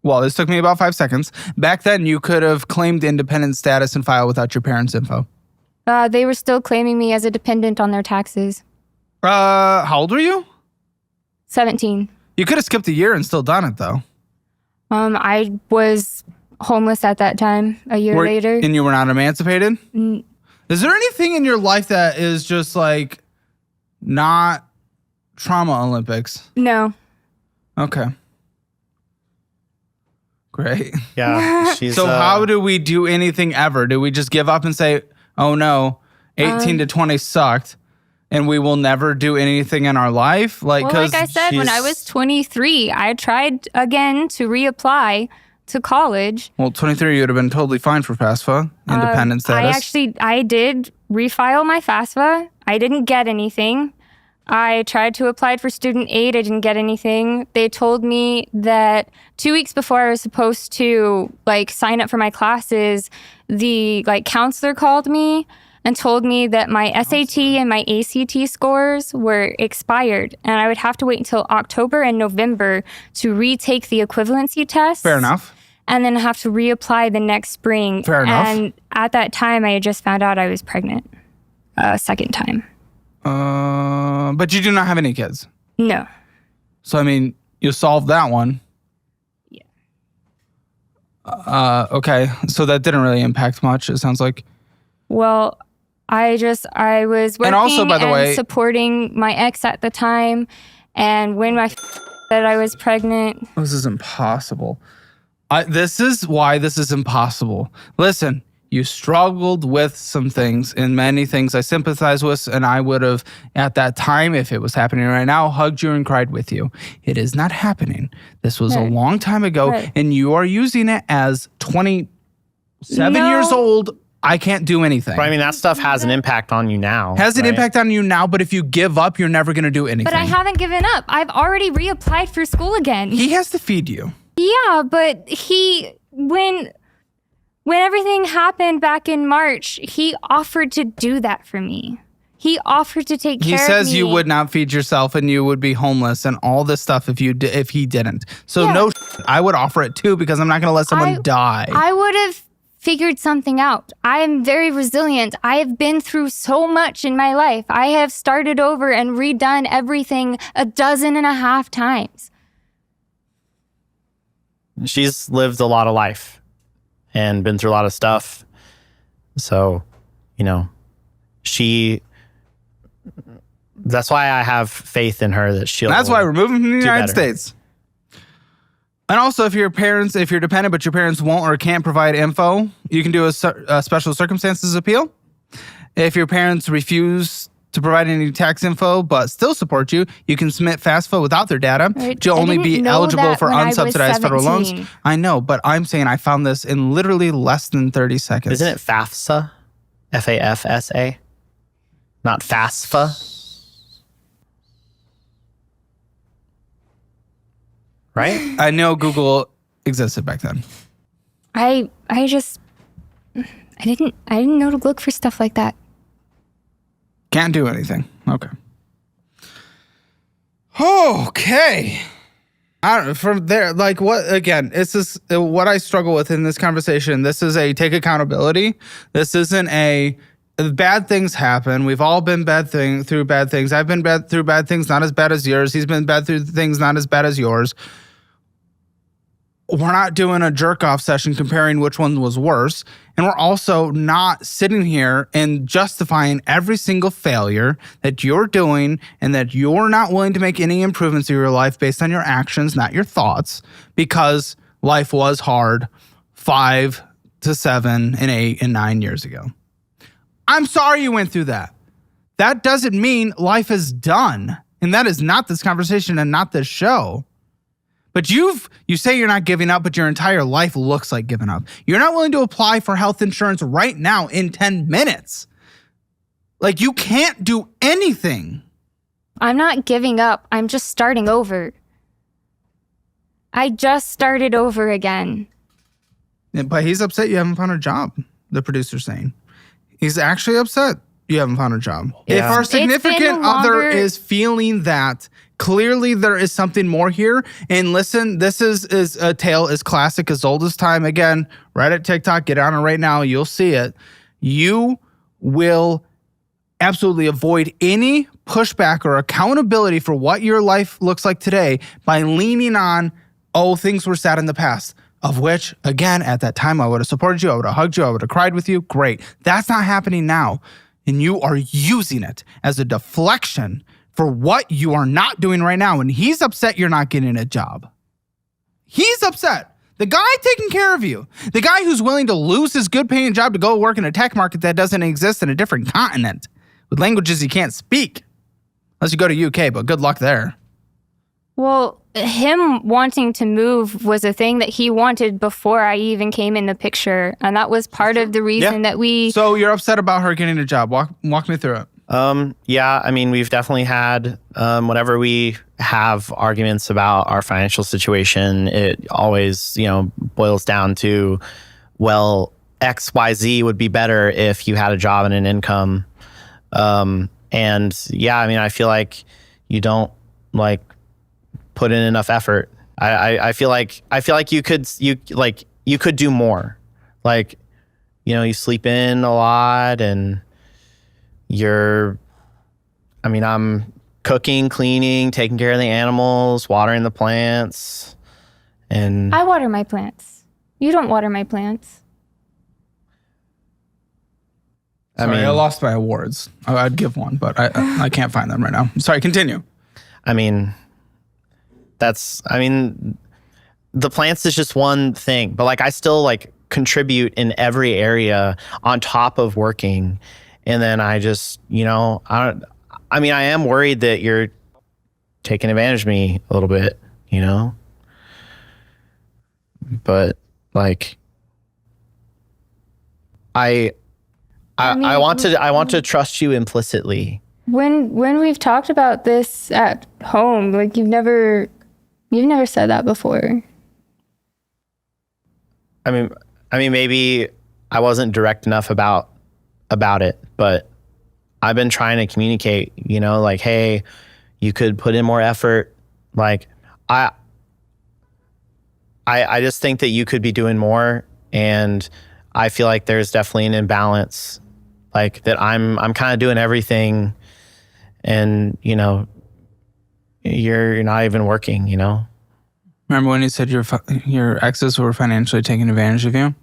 Well, this took me about 5 seconds. Back then, you could have claimed independent status and file without your parents' info. They were still claiming me as a dependent on their taxes. How old were you? 17. You could have skipped a year and still done it, though. I was homeless at that time, a year later. And you were not emancipated? Is there anything in your life that is just like not trauma Olympics? No. Okay. Great. Yeah. So how do we do anything ever? Do we just give up and say, oh no, 18 to 20 sucked and we will never do anything in our life? Like I said, when I was 23, I tried again to reapply to college. Well, 23, you would have been totally fine for FAFSA, independent status. I did refile my FAFSA. I didn't get anything. I tried to apply for student aid. I didn't get anything. They told me that 2 weeks before I was supposed to sign up for my classes, the counselor called me and told me that my SAT and my ACT scores were expired and I would have to wait until October and November to retake the equivalency test. Fair enough. And then have to reapply the next spring. Fair enough. And at that time, I had just found out I was pregnant a second time. But you do not have any kids. No. So, I mean, you solved that one. Yeah. Okay. So that didn't really impact much, it sounds like. Well, I was working and also, by the way, supporting my ex at the time. And when my that I was pregnant. This is impossible. This is why this is impossible. Listen. You struggled with some things and many things I sympathize with, and I would have, at that time, if it was happening right now, hugged you and cried with you. It is not happening. This was a long time ago, and you are using it as 27 years old. I can't do anything. But I mean, that stuff has an impact on you now. Has an impact on you now, but if you give up, you're never going to do anything. But I haven't given up. I've already reapplied for school again. He has to feed you. Yeah, but when everything happened back in March, he offered to do that for me. He offered to take care of me. He says you would not feed yourself and you would be homeless and all this stuff if he didn't. So I would offer it too because I'm not going to let someone die. I would have figured something out. I am very resilient. I have been through so much in my life. I have started over and redone everything 12.5 times. She's lived a lot of life and been through a lot of stuff. So, that's why I have faith in her that she'll. That's why we're moving from the United better. States. And also, if you're dependent, but your parents won't or can't provide info, you can do a special circumstances appeal. If your parents refuse to provide any tax info but still support you, you can submit FAFSA without their data. You'll only be eligible for unsubsidized federal loans. I know, but I'm saying I found this in literally less than 30 seconds. Isn't it FAFSA? FAFSA? Not FAFSA? Right? I know Google existed back then. I didn't know to look for stuff like that. Can't do anything. Okay. Okay. I don't know, from there, what, again, this is what I struggle with in this conversation. This is a take accountability. This isn't bad things happen. We've all been through bad things. I've been through bad things, not as bad as yours. He's been bad through things, not as bad as yours. We're not doing a jerk-off session comparing which one was worse. And we're also not sitting here and justifying every single failure that you're doing and that you're not willing to make any improvements in your life based on your actions, not your thoughts, because life was hard 5 to 7 and 8 and 9 years ago. I'm sorry you went through that. That doesn't mean life is done. And that is not this conversation and not this show. But you say you're not giving up, but your entire life looks like giving up. You're not willing to apply for health insurance right now in 10 minutes. You can't do anything. I'm not giving up. I'm just starting over. I just started over again. But he's upset you haven't found a job, the producer's saying. He's actually upset you haven't found a job. Yeah. If our significant other is feeling that Clearly, there is something more here. And listen, this is a tale as classic as old as time. Again, Reddit, TikTok, get on it right now. You'll see it. You will absolutely avoid any pushback or accountability for what your life looks like today by leaning on, oh, things were sad in the past. Of which, again, at that time, I would have supported you. I would have hugged you. I would have cried with you. Great. That's not happening now. And you are using it as a deflection for what you are not doing right now. And he's upset you're not getting a job. He's upset. The guy taking care of you. The guy who's willing to lose his good paying job to go work in a tech market that doesn't exist in a different continent with languages he can't speak. Unless you go to UK, but good luck there. Well, him wanting to move was a thing that he wanted before I even came in the picture. And that was part of the reason that we... So you're upset about her getting a job. Walk me through it. Yeah, I mean, we've definitely had, whenever we have arguments about our financial situation, it always, boils down to, well, X, Y, Z would be better if you had a job and an income. And yeah, I mean, I feel like you don't put in enough effort. I feel like you could do more. You sleep in a lot and I'm cooking, cleaning, taking care of the animals, watering the plants. And I water my plants. You don't water my plants. I lost my awards. I'd give one, but I can't find them right now. Sorry, continue. The plants is just one thing, but I still contribute in every area on top of working. And then I just, I am worried that you're taking advantage of me a little bit, but I want to trust you implicitly. When we've talked about this at home, you've never said that before. I mean, maybe I wasn't direct enough about it, but I've been trying to communicate, hey, you could put in more effort. I just think that you could be doing more, and I feel like there's definitely an imbalance, that I'm kind of doing everything, and you're not even working. Remember when you said your exes were financially taking advantage of you?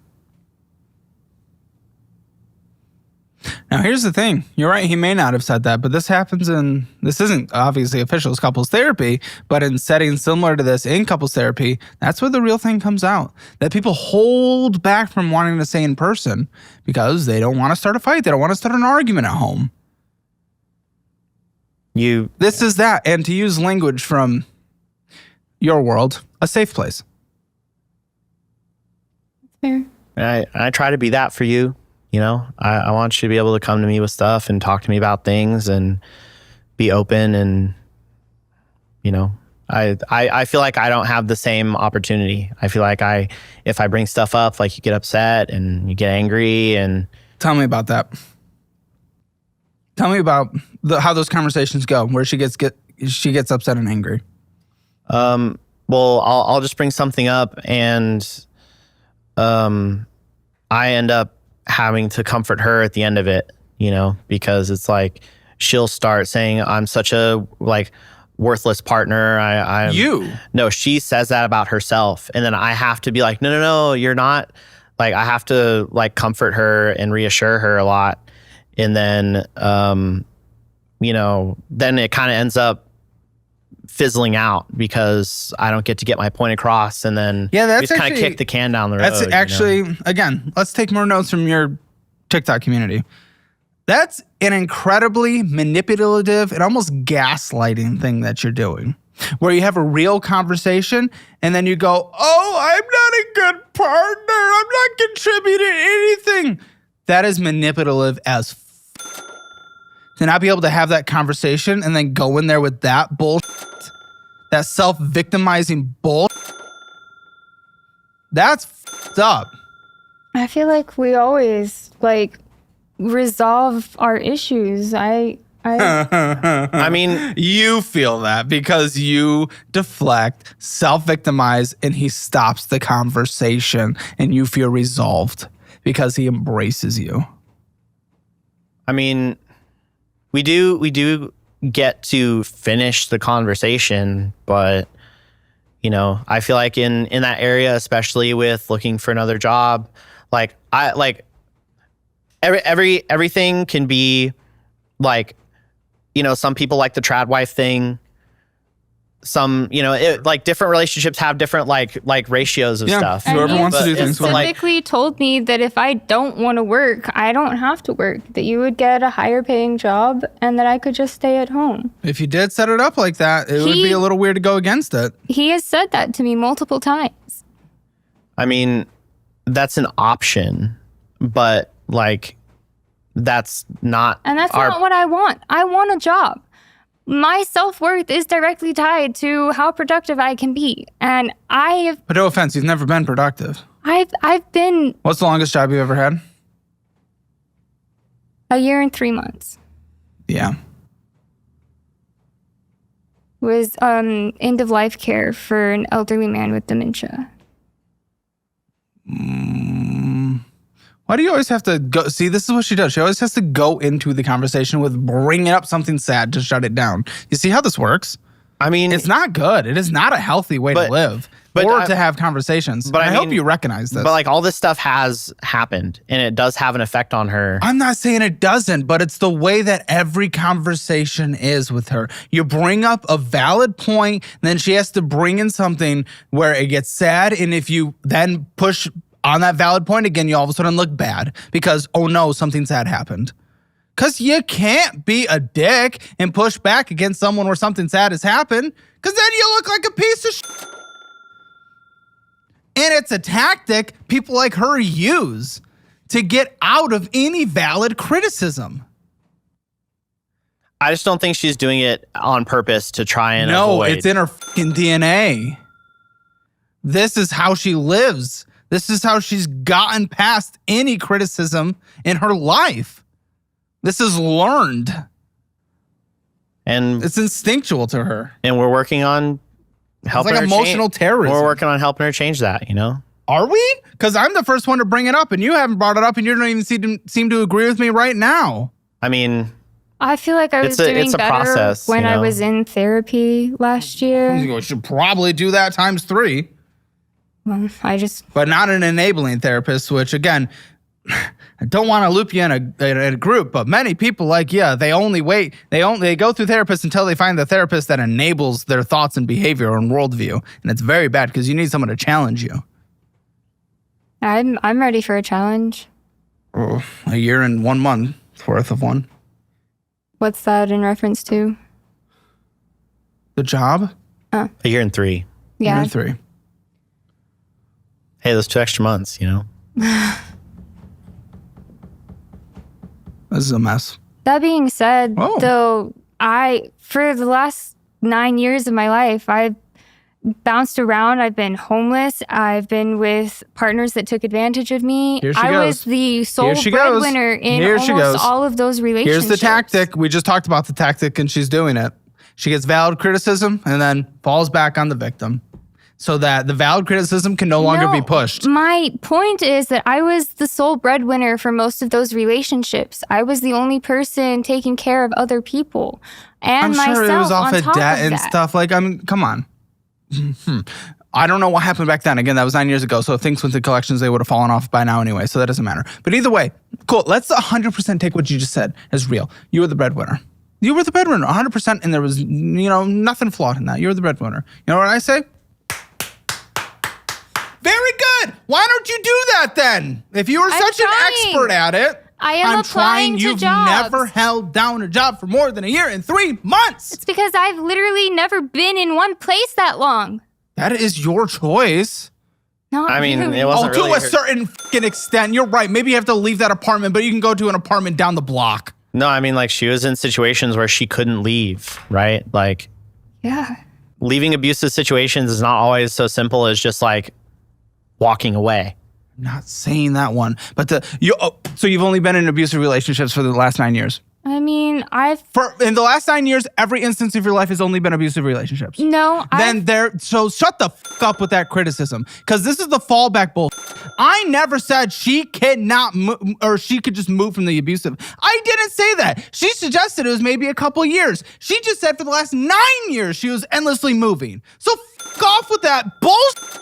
Now, here's the thing. You're right. He may not have said that, but this isn't obviously official couples therapy, but in settings similar to this in couples therapy, that's where the real thing comes out. That people hold back from wanting to say in person because they don't want to start a fight. They don't want to start an argument at home. This is that. And to use language from your world, a safe place. Fair. I try to be that for you. I want you to be able to come to me with stuff and talk to me about things and be open. And, I feel like I don't have the same opportunity. I feel like if I bring stuff up, you get upset and you get angry. And tell me about that. Tell me about how those conversations go, where she gets upset and angry. Well, I'll just bring something up, and I end up having to comfort her at the end of it, because it's she'll start saying I'm such a worthless partner. No, she says that about herself, and then I have to be no, you're not. I have to comfort her and reassure her a lot, and then then it kind of ends up fizzling out because I don't get to get my point across, and then that's just kind of kick the can down the road. That's actually, again, let's take more notes from your TikTok community. That's an incredibly manipulative and almost gaslighting thing that you're doing, where you have a real conversation and then you go, oh, I'm not a good partner. I'm not contributing anything. That is manipulative as to not be able to have that conversation and then go in there with that bullshit, that self-victimizing bullshit. That's f***ed up. I feel like we always resolve our issues. I I mean, you feel that because you deflect, self-victimize, and he stops the conversation, and you feel resolved because he embraces you. I mean, we do get to finish the conversation, but you know, I feel like in that area, especially with looking for another job, like everything can be like, you know, some people like the trad wife thing. Some, you know, like different relationships have different like ratios of stuff. Whoever wants to do things. Specifically told me that if I don't want to work, I don't have to work. That you would get a higher paying job and that I could just stay at home. If you did set it up like that, it would be a little weird to go against it. He has said that to me multiple times. I mean, that's an option, but like that's not. And that's not what I want. I want a job. My self-worth is directly tied to how productive I can be. And But no offense, you've never been productive. I've been... What's the longest job you've ever had? A year and 3 months. Yeah. Was end-of-life care for an elderly man with dementia. Why do you always have to go? See, this is what she does. She always has to go into the conversation with bringing up something sad to shut it down. You see how this works? I mean, it's not good. It is not a healthy way to live or to have conversations. But I hope you recognize this. But like all this stuff has happened and it does have an effect on her. I'm not saying it doesn't, but it's the way that every conversation is with her. You bring up a valid point, then she has to bring in something where it gets sad. And if you then push on that valid point again, you all of a sudden look bad because, oh no, something sad happened. Because you can't be a dick and push back against someone where something sad has happened, because then you look like a piece of shit. And it's a tactic people like her use to get out of any valid criticism. I just don't think she's doing it on purpose to try and avoid. No, it's in her fucking DNA. This is how she lives. This is how she's gotten past any criticism in her life. This is learned. And it's instinctual to her. And we're working on helping her. It's like emotional terrorism. We're working on helping her change that, you know? Are we? Because I'm the first one to bring it up and you haven't brought it up and you don't even seem to agree with me right now. I mean, I feel like I was doing better process, when I was in therapy last year. You should probably do that times 3. Well, But not an enabling therapist, which again, I don't want to loop you in a group, but many people like, yeah, they go through therapists until they find the therapist that enables their thoughts and behavior and worldview. And it's very bad because you need someone to challenge you. I'm ready for a challenge. Oh, a year and 1 month worth of one. What's that in reference to? The job? A year and 3. Yeah. A year and 3. Hey, those 2 extra months, you know? This is a mess. That being said, though, for the last 9 years of my life, I've bounced around. I've been homeless. I've been with partners that took advantage of me. I was the sole breadwinner in almost all of those relationships. Here's the tactic. We just talked about the tactic and she's doing it. She gets valid criticism and then falls back on the victim, so that the valid criticism can no longer be pushed. My point is that I was the sole breadwinner for most of those relationships. I was the only person taking care of other people and myself. I'm sure it was off of debt and stuff. Like, I mean, come on. I don't know what happened back then. Again, that was 9 years ago. So if things went to collections, they would have fallen off by now anyway. So that doesn't matter. But either way, cool. Let's 100% take what you just said as real. You were the breadwinner. You were the breadwinner, 100%. And there was, nothing flawed in that. You were the breadwinner. You know what I say? Very good. Why don't you do that then? If you were such an expert at it, I'm trying. You've never held down a job for more than a year and 3 months. It's because I've literally never been in one place that long. That is your choice. No, I mean, really. It wasn't to a certain fucking extent. You're right. Maybe you have to leave that apartment, but you can go to an apartment down the block. No, I mean, like she was in situations where she couldn't leave, right? Like, yeah. Leaving abusive situations is not always so simple as just like walking away. I'm not saying that one, but so you've only been in abusive relationships for the last 9 years? I mean, in the last 9 years, every instance of your life has only been abusive relationships. So shut the fuck up with that criticism, because this is the fallback bull. I never said she cannot or she could just move from the abusive. I didn't say that. She suggested it was maybe a couple years. She just said for the last 9 years she was endlessly moving. So fuck off with that bullshit.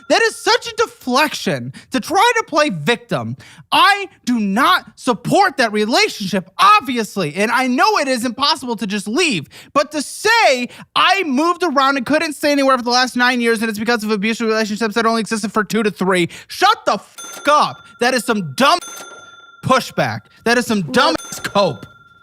That is such a deflection to try to play victim. I do not support that relationship, obviously, and I know it is impossible to just leave. But to say I moved around and couldn't stay anywhere for the last 9 years and it's because of abusive relationships that only existed for 2 to 3, shut the fuck up. That is some dumb pushback. That is some dumb cope.